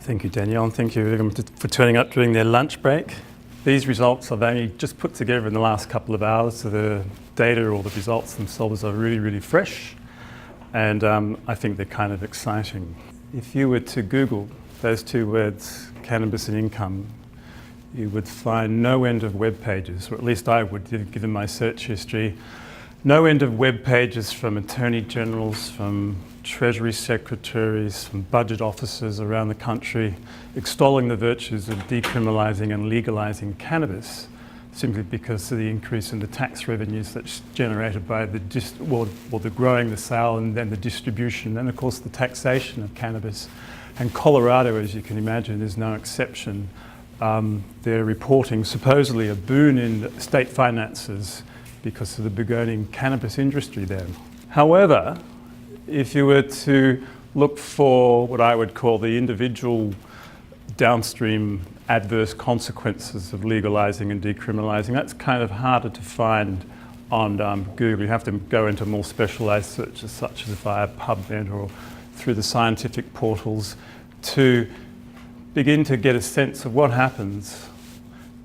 Thank you, Danielle, and thank you for turning up during their lunch break. These results I've only just put together in the last couple of hours, so the data or the results themselves are really, really fresh, and I think they're kind of exciting. If you were to Google those two words, cannabis and income, you would find no end of web pages, or at least I would, given my search history, no end of web pages from attorney generals, from treasury secretaries, from budget officers around the country, extolling the virtues of decriminalising and legalising cannabis, simply because of the increase in the tax revenues that's generated by the growing, the sale, and then the distribution, and of course the taxation of cannabis. And Colorado, as you can imagine, is no exception. They're reporting supposedly a boon in state finances because of the burgeoning cannabis industry there. However, if you were to look for what I would call the individual downstream adverse consequences of legalising and decriminalising, that's kind of harder to find on Google. You have to go into more specialised searches such as via PubMed or through the scientific portals to begin to get a sense of what happens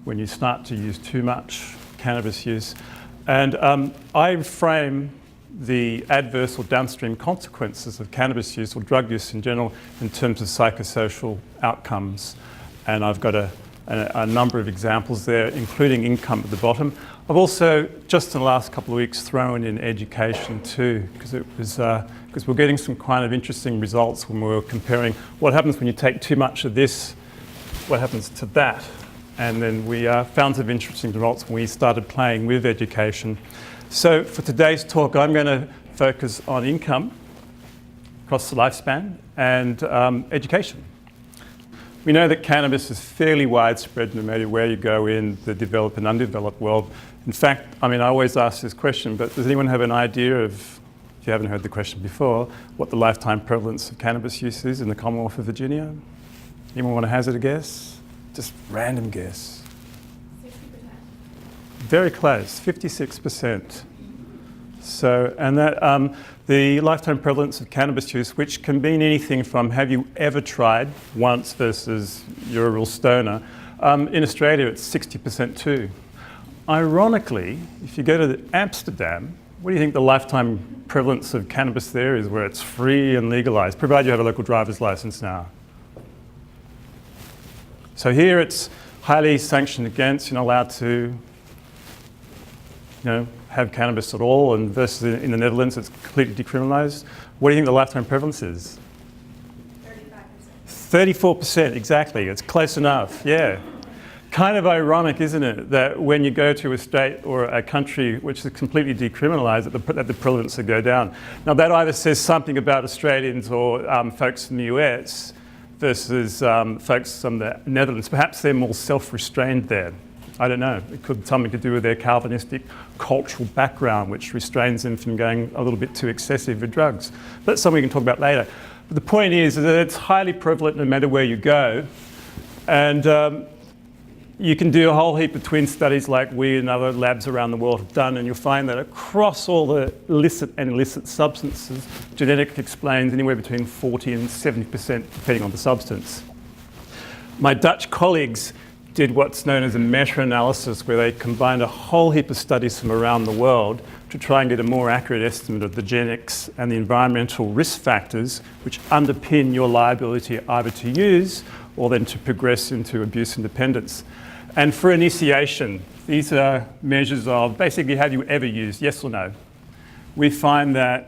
when you start to use too much cannabis use. And I frame the adverse or downstream consequences of cannabis use or drug use in general in terms of psychosocial outcomes. And I've got a number of examples there, including income at the bottom. I've also, just in the last couple of weeks, thrown in education too, because we're getting some kind of interesting results when we're comparing what happens when you take too much of this, what happens to that. And then we found some interesting results when we started playing with education. So for today's talk, I'm going to focus on income across the lifespan and education. We know that cannabis is fairly widespread no matter where you go in the developed and undeveloped world. In fact, I always ask this question, but does anyone have an idea of, if you haven't heard the question before, what the lifetime prevalence of cannabis use is in the Commonwealth of Virginia? Anyone want to hazard a guess? Just random guess. 60%. Very close, 56%. So, and that the lifetime prevalence of cannabis use, which can mean anything from have you ever tried once versus you're a real stoner. In Australia, it's 60% too. Ironically, if you go to Amsterdam, what do you think the lifetime prevalence of cannabis there is, where it's free and legalised, provided you have a local driver's licence now? So here it's highly sanctioned against, you're not allowed to have cannabis at all, and versus in the Netherlands it's completely decriminalised. What do you think the lifetime prevalence is? 35%. 34%, exactly. It's close enough, yeah. Kind of ironic, isn't it, that when you go to a state or a country which is completely decriminalised, that the prevalence would go down. Now that either says something about Australians or folks in the US versus folks from the Netherlands. Perhaps they're more self-restrained there. I don't know. It could be something to do with their Calvinistic cultural background, which restrains them from going a little bit too excessive with drugs. But that's something we can talk about later. But the point is that it's highly prevalent no matter where you go. And you can do a whole heap of twin studies like we and other labs around the world have done, and you'll find that across all the licit and illicit substances, genetics explains anywhere between 40 and 70%, depending on the substance. My Dutch colleagues did what's known as a meta-analysis, where they combined a whole heap of studies from around the world to try and get a more accurate estimate of the genetics and the environmental risk factors which underpin your liability either to use or then to progress into abuse and dependence. And for initiation, these are measures of basically have you ever used, yes or no. We find that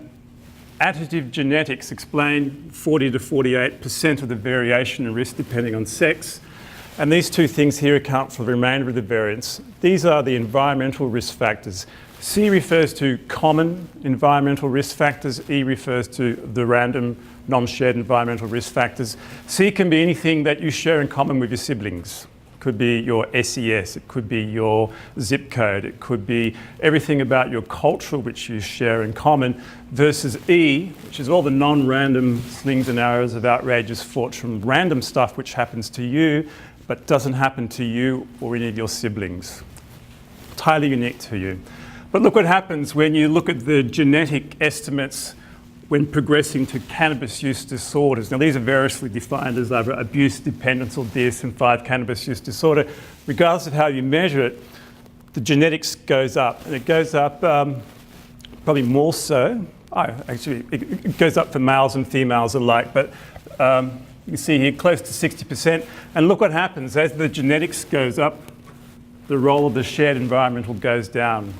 additive genetics explain 40 to 48% of the variation in risk depending on sex. And these two things here account for the remainder of the variance. These are the environmental risk factors. C refers to common environmental risk factors. E refers to the random non-shared environmental risk factors. C can be anything that you share in common with your siblings. It could be your SES, it could be your zip code, it could be everything about your culture which you share in common, versus E, which is all the non-random slings and arrows of outrageous fortune, random stuff which happens to you but doesn't happen to you or any of your siblings. Entirely unique to you. But look what happens when you look at the genetic estimates when progressing to cannabis use disorders. Now, these are variously defined as either abuse, dependence, or DSM-5 cannabis use disorder. Regardless of how you measure it, the genetics goes up, and it goes up probably more so. Actually, it goes up for males and females alike, but you can see here close to 60%. And look what happens. As the genetics goes up, the role of the shared environmental goes down.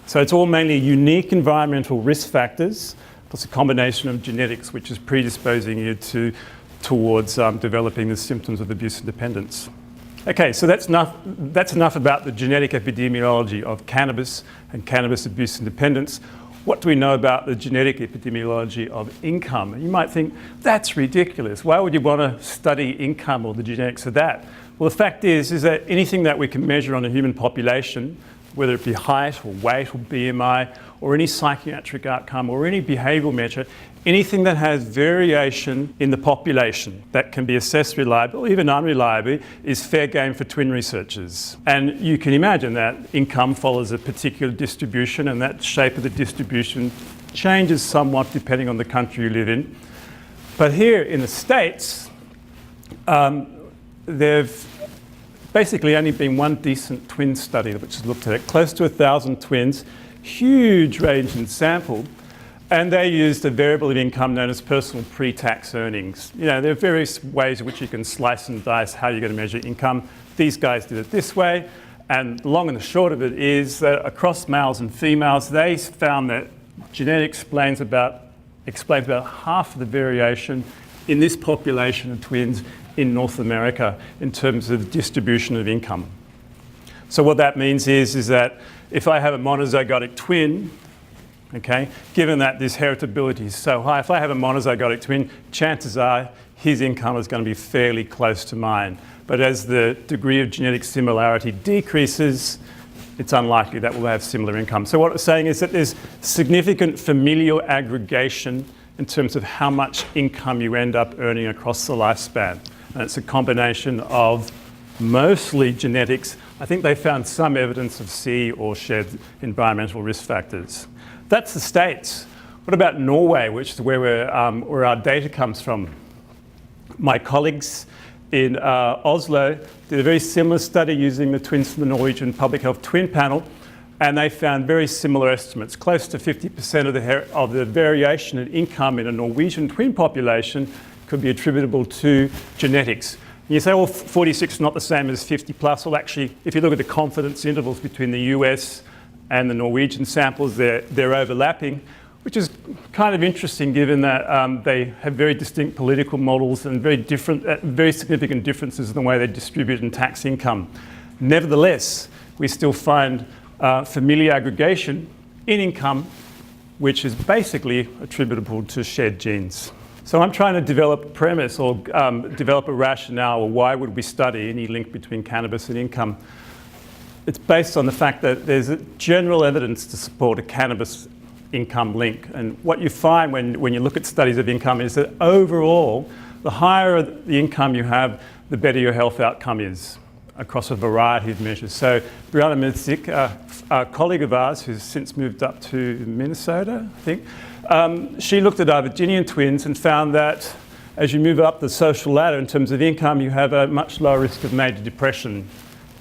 So it's all mainly unique environmental risk factors, plus a combination of genetics, which is predisposing you towards developing the symptoms of abuse and dependence. Okay, so that's enough about the genetic epidemiology of cannabis and cannabis abuse and dependence. What do we know about the genetic epidemiology of income? You might think, that's ridiculous. Why would you want to study income or the genetics of that? Well, the fact is that anything that we can measure on a human population, whether it be height or weight or BMI or any psychiatric outcome or any behavioural measure, anything that has variation in the population that can be assessed reliably or even unreliably is fair game for twin researchers. And you can imagine that income follows a particular distribution, and that shape of the distribution changes somewhat depending on the country you live in. But here in the States, there've basically only been one decent twin study which has looked at it, close to 1,000 twins, huge range in sample, and they used a variable of income known as personal pre-tax earnings. You know, there are various ways in which you can slice and dice how you're going to measure income. These guys did it this way, and the long and the short of it is that across males and females, they found that genetics explains about half of the variation in this population of twins in North America in terms of distribution of income. So what that means is that if I have a monozygotic twin, okay, given that this heritability is so high, if I have a monozygotic twin, chances are his income is going to be fairly close to mine. But as the degree of genetic similarity decreases, it's unlikely that we'll have similar income. So what we're saying is that there's significant familial aggregation in terms of how much income you end up earning across the lifespan. And it's a combination of mostly genetics. I think they found some evidence of C or shared environmental risk factors. That's the States. What about Norway, which is where our data comes from? My colleagues in Oslo did a very similar study using the twins from the Norwegian Public Health Twin Panel, and they found very similar estimates. Close to 50% of the variation in income in a Norwegian twin population could be attributable to genetics. And you say, well, 46 is not the same as 50 plus. Well, actually, if you look at the confidence intervals between the US and the Norwegian samples, they're overlapping, which is kind of interesting given that they have very distinct political models and very significant differences in the way they distribute and tax income. Nevertheless, we still find familial aggregation in income, which is basically attributable to shared genes. So I'm trying to develop a premise or develop a rationale, or why would we study any link between cannabis and income. It's based on the fact that there's general evidence to support a cannabis income link. And what you find when you look at studies of income is that overall, the higher the income you have, the better your health outcome is across a variety of measures. So Brianna Midzik, a colleague of ours who's since moved up to Minnesota, I think, she looked at our Virginian twins and found that as you move up the social ladder in terms of income, you have a much lower risk of major depression,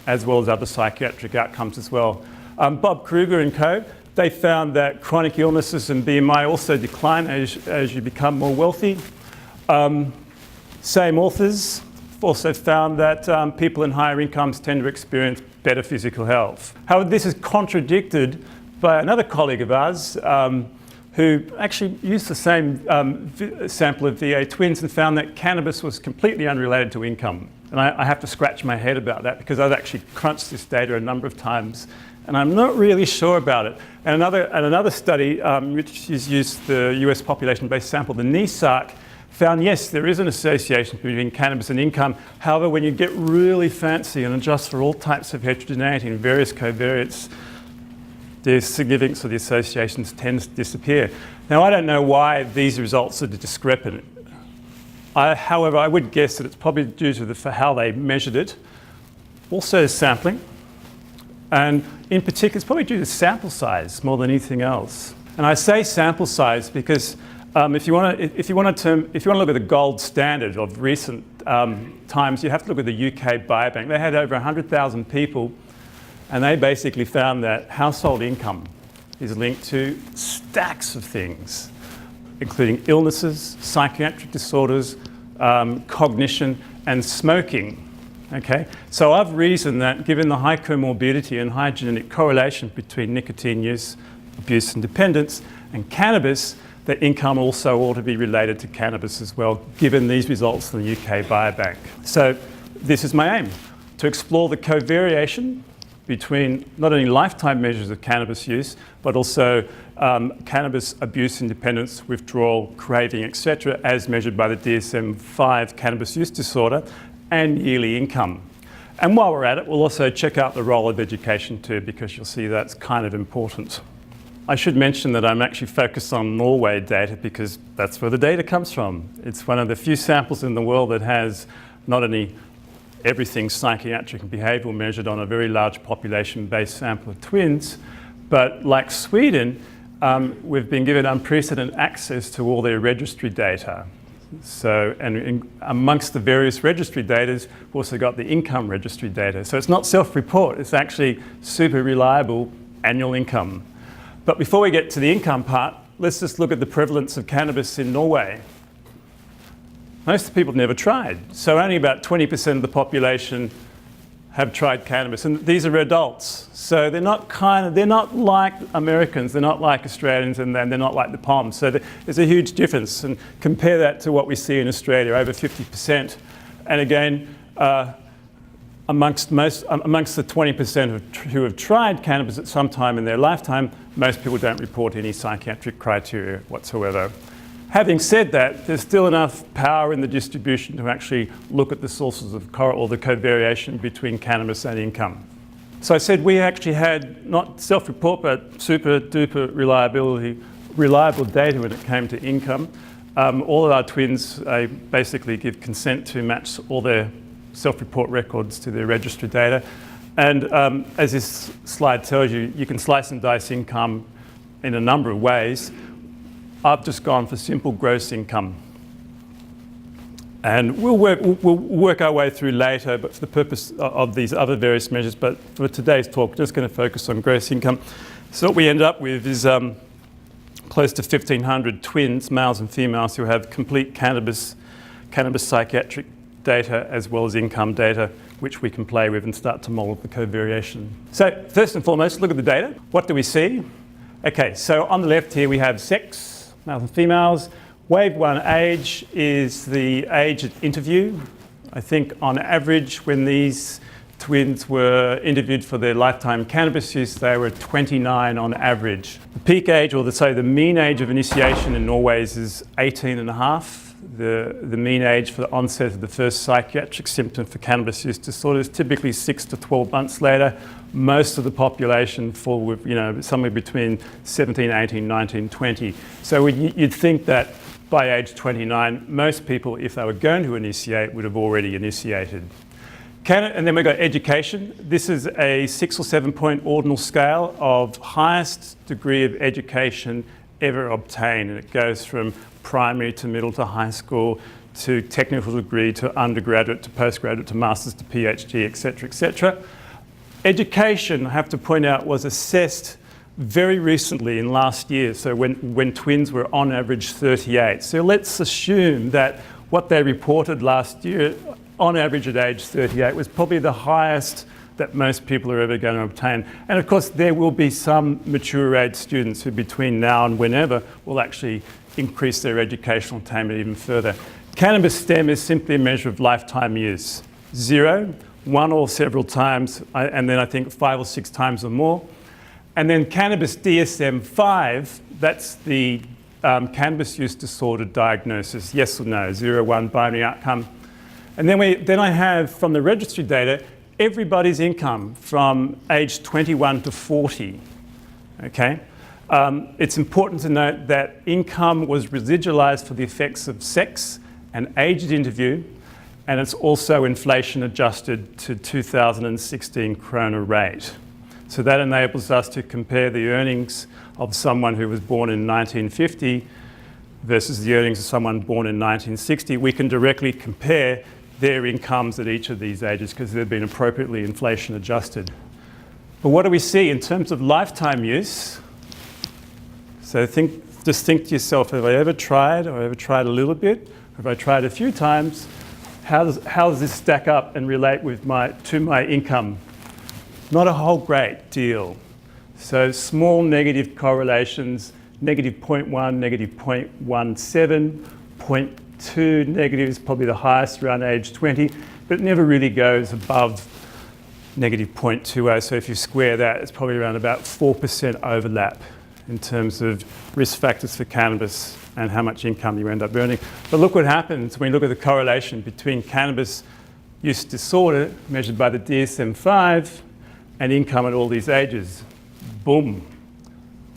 as well as other psychiatric outcomes as well. Bob Kruger and co, they found that chronic illnesses and BMI also decline as you become more wealthy. Same authors also found that people in higher incomes tend to experience better physical health. However, this is contradicted by another colleague of ours who actually used the same sample of VA twins and found that cannabis was completely unrelated to income. And I have to scratch my head about that because I've actually crunched this data a number of times and I'm not really sure about it. And another study, which has used the US population-based sample, the NESARC, found, yes, there is an association between cannabis and income. However, when you get really fancy and adjust for all types of heterogeneity and various covariates, the significance of the associations tends to disappear. Now, I don't know why these results are discrepant. However, I would guess that it's probably due to how they measured it, also sampling, and in particular, it's probably due to sample size more than anything else. And I say sample size because if you want to look at the gold standard of recent times, you have to look at the UK Biobank. They had over 100,000 people, and they basically found that household income is linked to stacks of things, including illnesses, psychiatric disorders, cognition, and smoking. Okay, so I've reasoned that given the high comorbidity and high genetic correlation between nicotine use, abuse and dependence, and cannabis, that income also ought to be related to cannabis as well, given these results from the UK Biobank. So this is my aim, to explore the covariation between not only lifetime measures of cannabis use, but also cannabis abuse and dependence, withdrawal, craving, etc., as measured by the DSM-5 cannabis use disorder, and yearly income. And while we're at it, we'll also check out the role of education too, because you'll see that's kind of important. I should mention that I'm actually focused on Norway data because that's where the data comes from. It's one of the few samples in the world that has not only everything psychiatric and behavioural measured on a very large population-based sample of twins, but like Sweden, we've been given unprecedented access to all their registry data. So, and amongst the various registry data, we've also got the income registry data. So it's not self-report, it's actually super reliable annual income. But before we get to the income part, let's just look at the prevalence of cannabis in Norway. Most people have never tried. So only about 20% of the population have tried cannabis. And these are adults. So they're not like Americans, they're not like Australians, and they're not like the POMs. So there's a huge difference. And compare that to what we see in Australia, over 50%. And again, amongst the 20% who have tried cannabis at some time in their lifetime, most people don't report any psychiatric criteria whatsoever. Having said that, there's still enough power in the distribution to actually look at the sources of or the covariation between cannabis and income. So I said we actually had not self-report, but super duper reliable data when it came to income. All of our twins basically give consent to match all their self-report records to their registry data. And as this slide tells you, you can slice and dice income in a number of ways. I've just gone for simple gross income. And we'll work our way through later, but for the purpose of these other various measures. But for today's talk, we're just going to focus on gross income. So what we end up with is close to 1,500 twins, males and females, who have complete cannabis psychiatric data as well as income data, which we can play with and start to model the covariation. So first and foremost, look at the data. What do we see? Okay, so on the left here we have sex, males and females. Wave 1 age is the age at interview. I think on average when these twins were interviewed for their lifetime cannabis use, they were 29 on average. The peak age, or the mean age of initiation in Norway is 18 and a half. The mean age for the onset of the first psychiatric symptom for cannabis use disorder is typically 6 to 12 months later. Most of the population fall with, somewhere between 17, 18, 19, 20. So you'd think that by age 29, most people, if they were going to initiate, would have already initiated. And then we've got education. This is a 6 or 7 point ordinal scale of highest degree of education ever obtained. And it goes from primary to middle to high school to technical degree to undergraduate to postgraduate to master's to PhD, etc., etc. Education, I have to point out, was assessed very recently in last year, so when twins were on average 38. So let's assume that what they reported last year on average at age 38 was probably the highest that most people are ever going to obtain. And of course there will be some mature age students who between now and whenever will actually increase their educational attainment even further. Cannabis STEM is simply a measure of lifetime use. 0, 1 or several times, and then I think 5 or 6 times or more. And then cannabis DSM-5, that's the cannabis use disorder diagnosis, yes or no, 0, 1 binary outcome. And then I have from the registry data, everybody's income from age 21 to 40, okay? It's important to note that income was residualized for the effects of sex and age at interview, and it's also inflation adjusted to 2016 krona rate. So that enables us to compare the earnings of someone who was born in 1950 versus the earnings of someone born in 1960. We can directly compare their incomes at each of these ages because they've been appropriately inflation adjusted. But what do we see in terms of lifetime use? So just think to yourself, have I ever tried, or ever tried a little bit? Have I tried a few times? How does this stack up and relate to my income? Not a whole great deal. So small negative correlations, negative 0.1, negative 0.17, 0.2 negative is probably the highest around age 20, but it never really goes above negative 0.20. So if you square that, it's probably around about 4% overlap in terms of risk factors for cannabis and how much income you end up earning. But look what happens when you look at the correlation between cannabis use disorder measured by the DSM-5 and income at all these ages. Boom.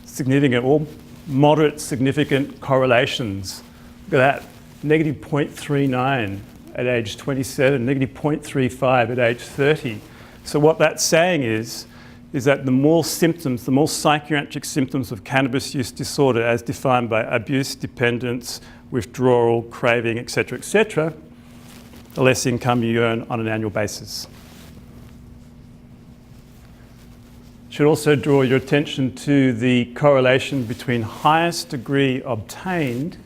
Significant, or moderate significant correlations. Look at that. Negative 0.39 at age 27, negative 0.35 at age 30. So what that's saying is that the more symptoms, the more psychiatric symptoms of cannabis use disorder as defined by abuse, dependence, withdrawal, craving, etc., the less income you earn on an annual basis. Should also draw your attention to the correlation between highest degree obtained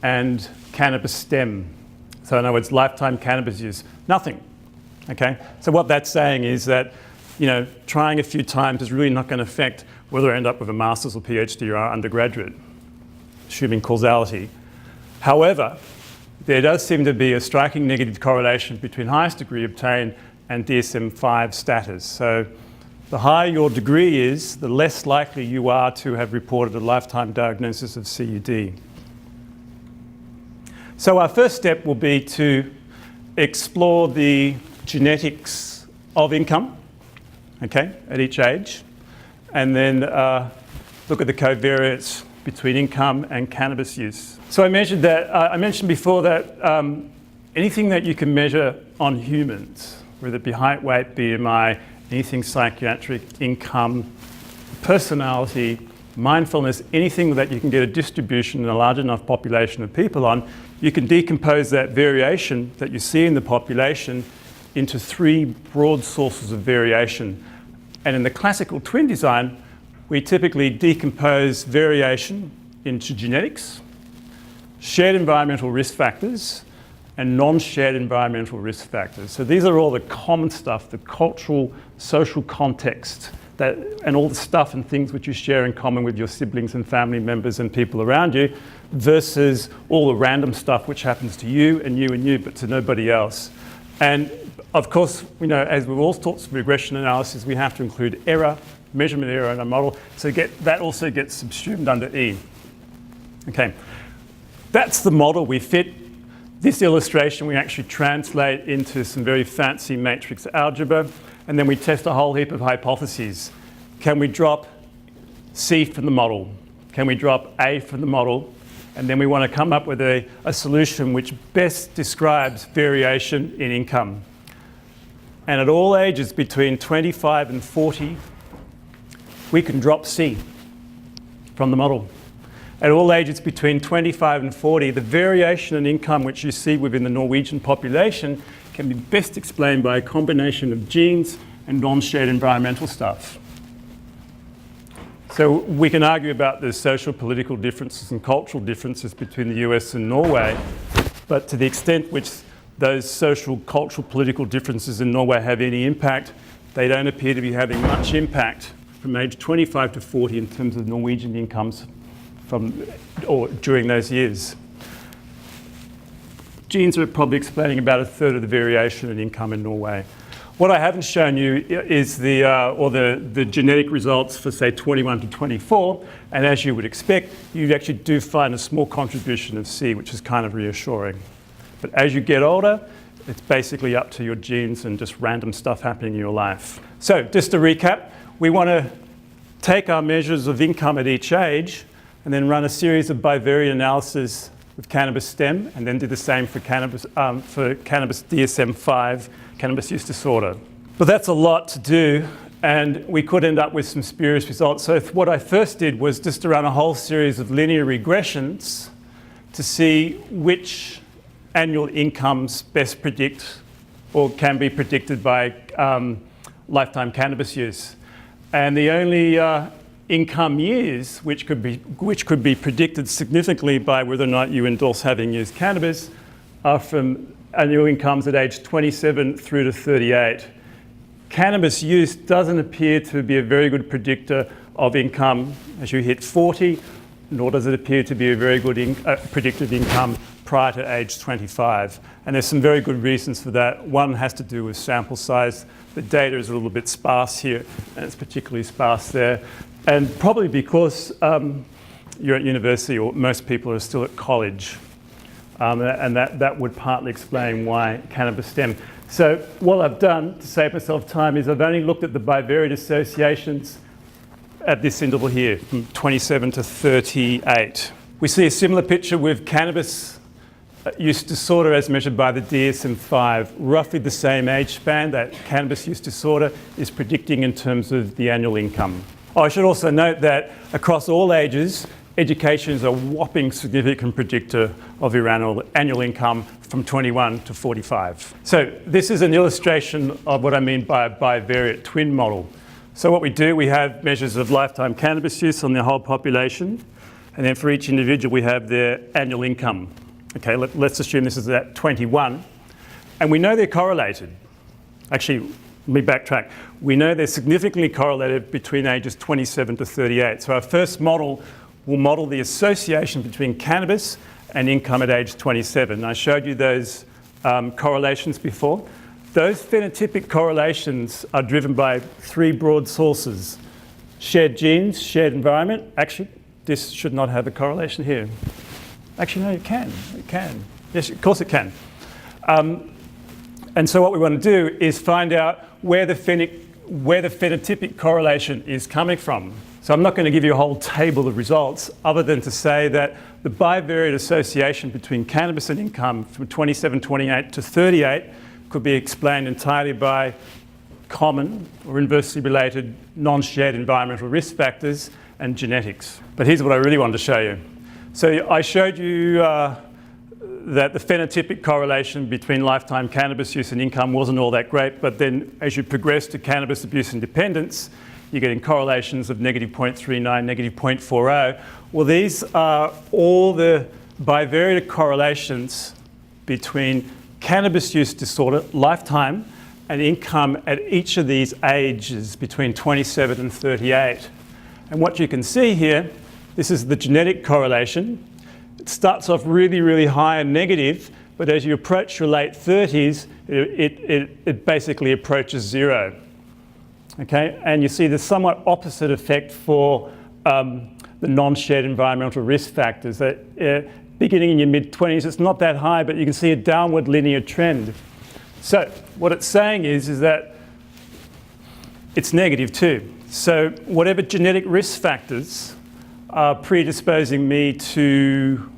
and cannabis stem. So in other words, lifetime cannabis use, nothing. Okay? So what that's saying is that, trying a few times is really not going to affect whether I end up with a master's or PhD or undergraduate, assuming causality. However, there does seem to be a striking negative correlation between highest degree obtained and DSM-5 status. So the higher your degree is, the less likely you are to have reported a lifetime diagnosis of CUD. So our first step will be to explore the genetics of income, okay, at each age, and then look at the covariance between income and cannabis use. So I mentioned before that anything that you can measure on humans, whether it be height, weight, BMI, anything psychiatric, income, personality, mindfulness, anything that you can get a distribution in a large enough population of people on, you can decompose that variation that you see in the population into three broad sources of variation. And in the classical twin design, we typically decompose variation into genetics, shared environmental risk factors, and non-shared environmental risk factors. So these are all the common stuff, the cultural, social context, and all the stuff and things which you share in common with your siblings and family members and people around you, versus all the random stuff which happens to you and you and you, but to nobody else. And of course, as with all sorts of regression analysis, we have to include error, measurement error in our model, so that also gets subsumed under E. Okay, that's the model we fit. This illustration we actually translate into some very fancy matrix algebra, and then we test a whole heap of hypotheses. Can we drop C from the model? Can we drop A from the model? And then we want to come up with a solution which best describes variation in income. And at all ages between 25 and 40, we can drop C from the model. At all ages between 25 and 40, the variation in income which you see within the Norwegian population can be best explained by a combination of genes and non-shared environmental stuff. So we can argue about the social, political differences and cultural differences between the US and Norway, but to the extent which those social, cultural, political differences in Norway have any impact, they don't appear to be having much impact from age 25 to 40 in terms of Norwegian incomes during those years. Genes are probably explaining about a third of the variation in income in Norway. What I haven't shown you is the genetic results for, say, 21 to 24, and as you would expect, you actually do find a small contribution of C, which is kind of reassuring. But as you get older, it's basically up to your genes and just random stuff happening in your life. So just to recap, we want to take our measures of income at each age and then run a series of bivariate analyses with cannabis stem, and then do the same for cannabis DSM-5, cannabis use disorder. But that's a lot to do, And we could end up with some spurious results. So what I first did was just to run a whole series of linear regressions to see which annual incomes best predict or can be predicted by lifetime cannabis use. And the only income years which could be predicted significantly by whether or not you endorse having used cannabis are from annual incomes at age 27 through to 38. Cannabis use doesn't appear to be a very good predictor of income as you hit 40, nor does it appear to be a very good predictive income prior to age 25. And there's some very good reasons for that. One has to do with sample size. The data is a little bit sparse here, and it's particularly sparse there. And probably because you're at university, or most people are still at college. And that would partly explain why cannabis stem. So what I've done to save myself time is I've only looked at the bivariate associations at this interval here, from 27 to 38. We see a similar picture with cannabis use disorder as measured by the DSM-5, roughly the same age span that cannabis use disorder is predicting in terms of the annual income. I should also note that across all ages, education is a whopping significant predictor of your annual income from 21 to 45. So this is an illustration of what I mean by a bivariate twin model. So what we do, we have measures of lifetime cannabis use on the whole population, and then for each individual we have their annual income. Okay, let's assume this is at 21, and we know they're correlated. Actually, let me backtrack. We know they're significantly correlated between ages 27 to 38. So our first model will model the association between cannabis and income at age 27. I showed you those correlations before. Those phenotypic correlations are driven by three broad sources: shared genes, shared environment. Actually, this should not have a correlation here. Actually, no, it can. It can. Yes, of course it can. And so what we want to do is find out where the phenotypic correlation is coming from. So I'm not going to give you a whole table of results other than to say that the bivariate association between cannabis and income from 27, 28 to 38 could be explained entirely by common or inversely related non-shared environmental risk factors and genetics. But here's what I really wanted to show you. So I showed you that the phenotypic correlation between lifetime cannabis use and income wasn't all that great, but then as you progress to cannabis abuse and dependence, you're getting correlations of negative 0.39, negative 0.40. Well, these are all the bivariate correlations between cannabis use disorder, lifetime, and income at each of these ages between 27 and 38. And what you can see here, this is the genetic correlation. It starts off really, really high and negative, but as you approach your late 30s, it basically approaches zero. Okay, and you see the somewhat opposite effect for the non-shared environmental risk factors. That beginning in your mid-20s, it's not that high, but you can see a downward linear trend. So what it's saying is that it's negative too. So whatever genetic risk factors are predisposing me to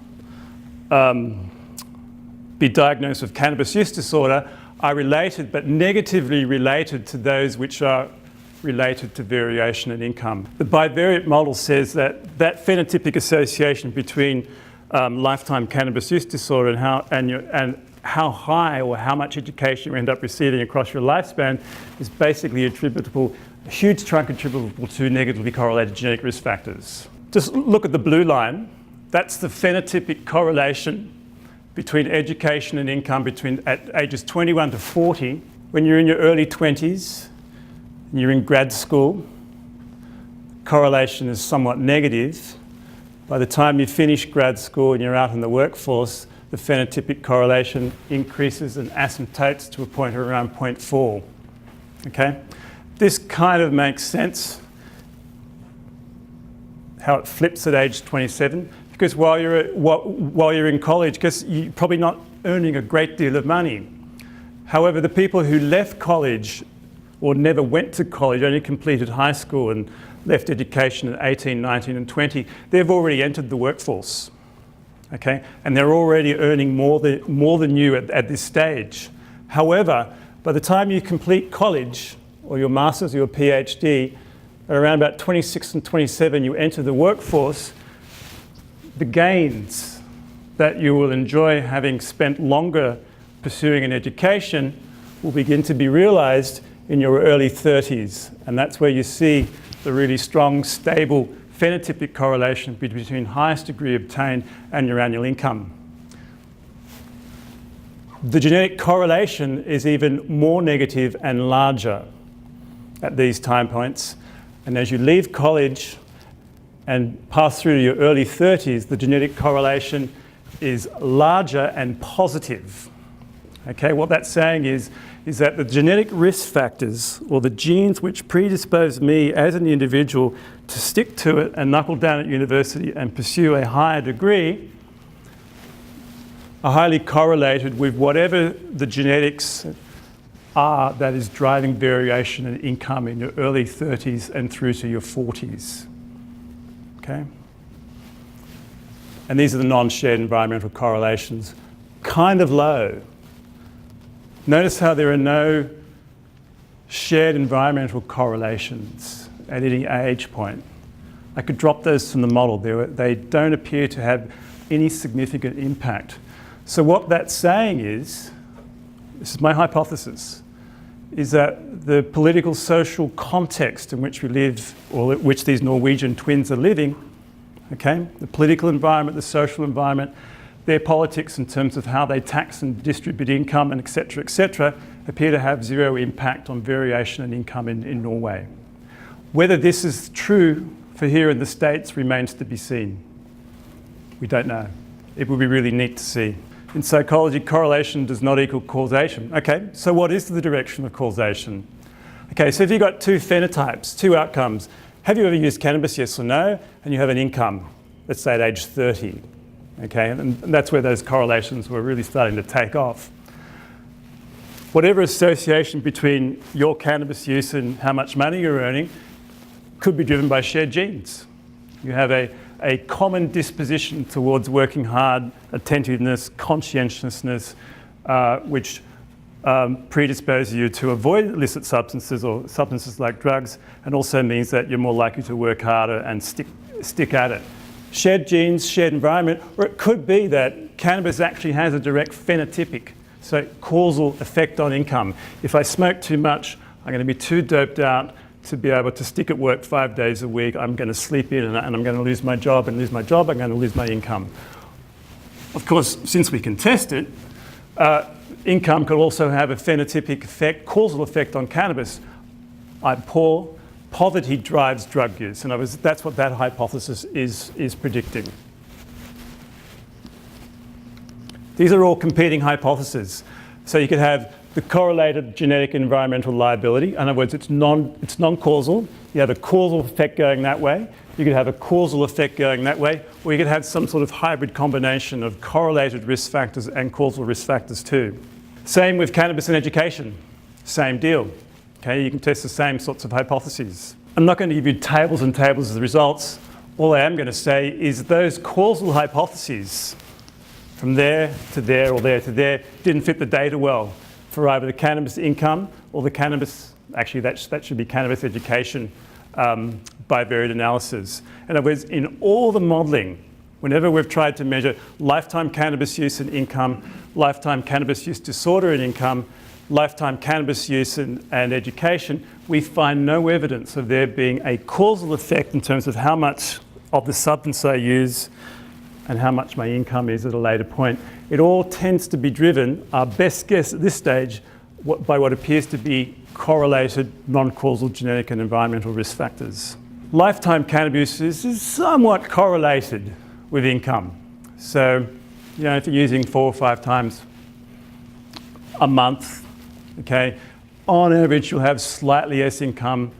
be diagnosed with cannabis use disorder are related, but negatively related to those which are related to variation in income. The bivariate model says that that phenotypic association between lifetime cannabis use disorder and how high or how much education you end up receiving across your lifespan is basically attributable, a huge chunk attributable to negatively correlated genetic risk factors. Just look at the blue line. That's the phenotypic correlation between education and income at ages 21 to 40. When you're in your early 20s and you're in grad school, correlation is somewhat negative. By the time you finish grad school and you're out in the workforce, the phenotypic correlation increases and asymptotes to a point around 0.4. Okay? This kind of makes sense, how it flips at age 27, because while you're in college, because you're probably not earning a great deal of money. However, the people who left college or never went to college, only completed high school and left education at 18, 19 and 20, they've already entered the workforce. Okay? And they're already earning more than you at this stage. However, by the time you complete college, or your master's or your PhD, at around about 26 and 27, you enter the workforce, the gains that you will enjoy having spent longer pursuing an education will begin to be realized in your early 30s. And that's where you see the really strong, stable phenotypic correlation between highest degree obtained and your annual income. The genetic correlation is even more negative and larger at these time points. And as you leave college and pass through to your early 30s, the genetic correlation is larger and positive. Okay, what that's saying is that the genetic risk factors, or the genes which predispose me as an individual to stick to it and knuckle down at university and pursue a higher degree, are highly correlated with whatever the genetics are that is driving variation in income in your early 30s and through to your 40s. Okay? And these are the non-shared environmental correlations, kind of low. Notice how there are no shared environmental correlations at any age point. I could drop those from the model. They don't appear to have any significant impact. So what that's saying is, this is my hypothesis, is that the political social context in which we live, or which these Norwegian twins are living, okay, the political environment, the social environment, their politics in terms of how they tax and distribute income and et cetera, appear to have zero impact on variation in income in Norway. Whether this is true for here in the States remains to be seen. We don't know. It would be really neat to see. In psychology, correlation does not equal causation. Okay, so what is the direction of causation? Okay, so if you've got two phenotypes, two outcomes, have you ever used cannabis, yes or no, and you have an income, let's say at age 30. Okay, and that's where those correlations were really starting to take off. Whatever association between your cannabis use and how much money you're earning could be driven by shared genes. You have a common disposition towards working hard, attentiveness, conscientiousness, which predispose you to avoid illicit substances or substances like drugs, and also means that you're more likely to work harder and stick at it. Shared genes, shared environment, or it could be that cannabis actually has a direct phenotypic, so causal effect on income. If I smoke too much, I'm going to be too doped out to be able to stick at work 5 days a week. I'm going to sleep in and I'm going to lose my job, and lose my job, I'm going to lose my income. Of course, since we can test it, income could also have a phenotypic effect, causal effect on cannabis. I'm poor. Poverty drives drug use, and that's what that hypothesis is predicting. These are all competing hypotheses. So you could have the correlated genetic environmental liability. In other words, it's non-causal. You have a causal effect going that way. You could have a causal effect going that way, or you could have some sort of hybrid combination of correlated risk factors and causal risk factors too. Same with cannabis and education. Same deal. Okay, you can test the same sorts of hypotheses. I'm not going to give you tables and tables of the results. All I am going to say is those causal hypotheses from there to there or there to there didn't fit the data well for either the cannabis income or the cannabis, actually that should be cannabis education by varied analysis. In other words, in all the modelling, whenever we've tried to measure lifetime cannabis use and income, lifetime cannabis use disorder and income, lifetime cannabis use and education, we find no evidence of there being a causal effect in terms of how much of the substance I use and how much my income is at a later point. It all tends to be driven, our best guess at this stage, by what appears to be correlated non-causal genetic and environmental risk factors. Lifetime cannabis use is somewhat correlated with income. So, you know, if you're using 4 or 5 times a month, okay, on average you'll have slightly less income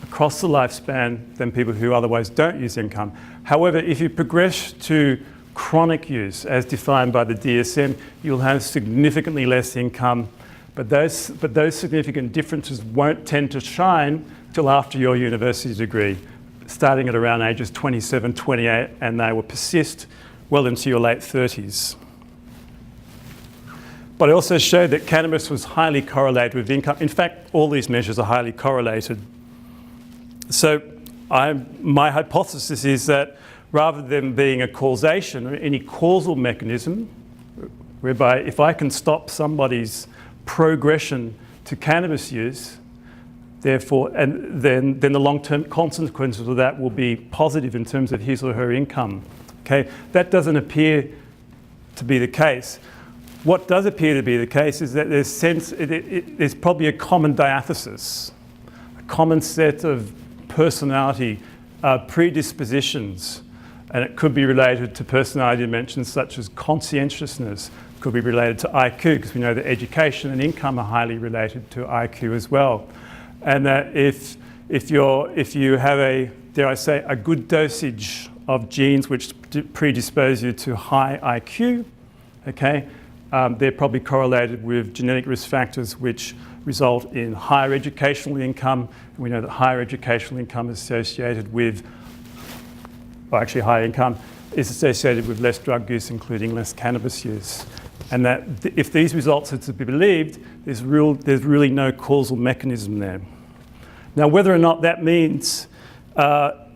across the lifespan than people who otherwise don't use income. However, if you progress to chronic use as defined by the DSM, you'll have significantly less income, but those significant differences won't tend to shine till after your university degree, starting at around ages 27, 28, and they will persist well into your late 30s. But I also showed that cannabis was highly correlated with income. In fact, all these measures are highly correlated. So my hypothesis is that rather than being a causation or any causal mechanism, whereby if I can stop somebody's progression to cannabis use, therefore, and then the long-term consequences of that will be positive in terms of his or her income. Okay, that doesn't appear to be the case. What does appear to be the case is that there's probably a common diathesis, a common set of personality predispositions, and it could be related to personality dimensions such as conscientiousness, could be related to IQ, because we know that education and income are highly related to IQ as well. And that if you have a, dare I say, a good dosage of genes which predispose you to high IQ, okay, they're probably correlated with genetic risk factors which result in higher educational income. We know that higher educational income is associated with, well, actually higher income is associated with less drug use, including less cannabis use. And that if these results are to be believed, there's really no causal mechanism there. Now, whether or not that means that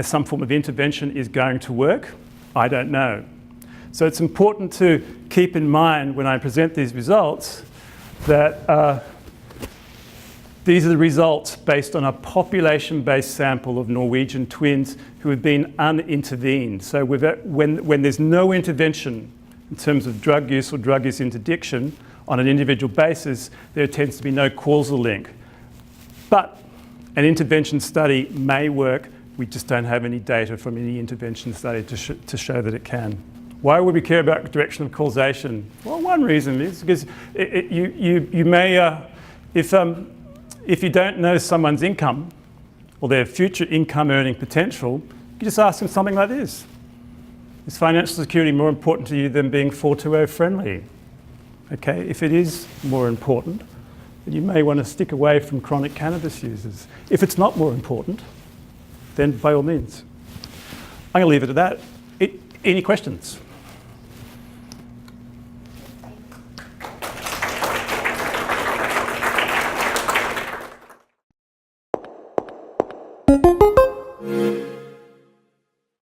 some form of intervention is going to work, I don't know. So it's important to keep in mind when I present these results that these are the results based on a population-based sample of Norwegian twins who have been unintervened. So when there's no intervention in terms of drug use or drug use interdiction on an individual basis, there tends to be no causal link. But an intervention study may work. We just don't have any data from any intervention study to show that it can. Why would we care about direction of causation? Well, one reason is because you may, if you don't know someone's income or their future income earning potential, you just ask them something like this. Is financial security more important to you than being 420 friendly? Okay, if it is more important, then you may want to stick away from chronic cannabis users. If it's not more important, then by all means. I'm going to leave it at that. Any questions? Thank you.